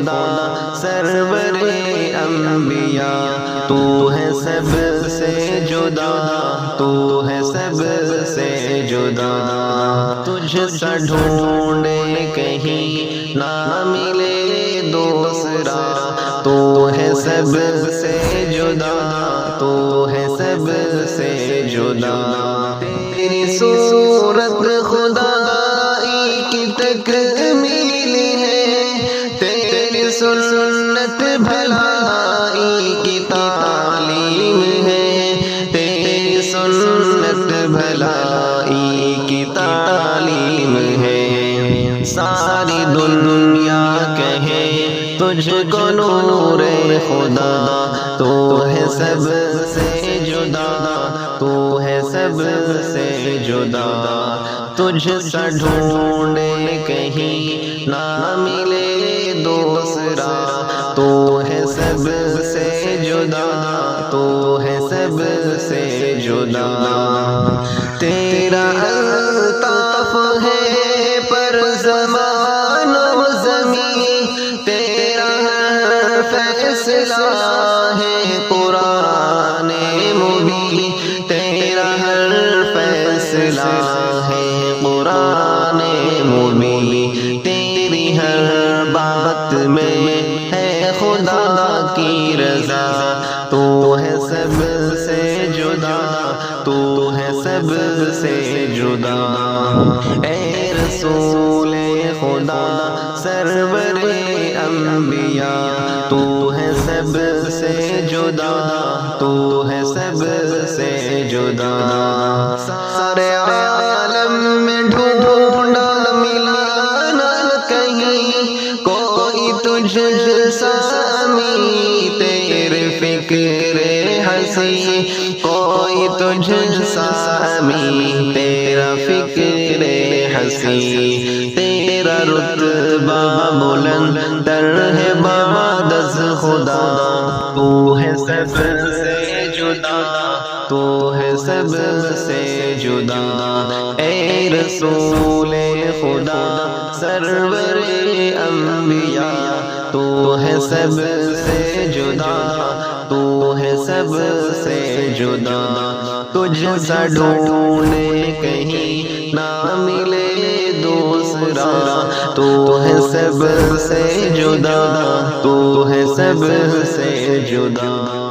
خدا سرور انبیاء، تو ہے سب سے جدا، تو ہے سب سے جدا، تجھ سا ڈھونڈے کہیں نہ ملے دوسرا، تو ہے سب سے جدا، تو ہے سب سے جدا، تیری صورت خدائی کی تکمیل ہے، تیری سنت بھلائی کی تعلیم ہے، تیری سنت بھلائی کی تعلیم ہے، ساری دنیا کہے تجھ کو نور خدا، تو ہے سب سے جدا، تو ہے سب سے جدا، تجھ سا ڈھونڈے کہیں نہ ملے دوسرا، تو ہے سب سے جدا، تو ہے سب سے جدا، تیرا الطاف ہے پر زمان و زمین، تیرا فیصلہ ہے قرآن مبین، تیرا ہر فیصلہ ہے قرآن مبین، تیری ہر بات میں ہے خدا کی رضا، تو ہے سب سے جدا، تو ہے سب سے جدا، اے رسول خدا سرور انبیاء، تو ہے سب سے جدا، تو ہے سب سے جدا، سارے عالم میں ڈھونڈا ملا نہ کہیں کوئی تجھ سا امی، تیرے فکر ہنسی کوئی تجھ سا امی، تیرا فکر ہنسی، تیرا رتبہ بلند تر ہے بعد از خدا، تو ہے سب سے جدا، تو ہے سب سے جدا، اے رسول خدا سرور انبیاء، تو ہے سب سے جدا، تو ہے سب سے جدا، تجھ سا ڈھونڈے کہیں نہ ملے دوسرا، تو ہے سب سے جدا، تو ہے سب سے جدا۔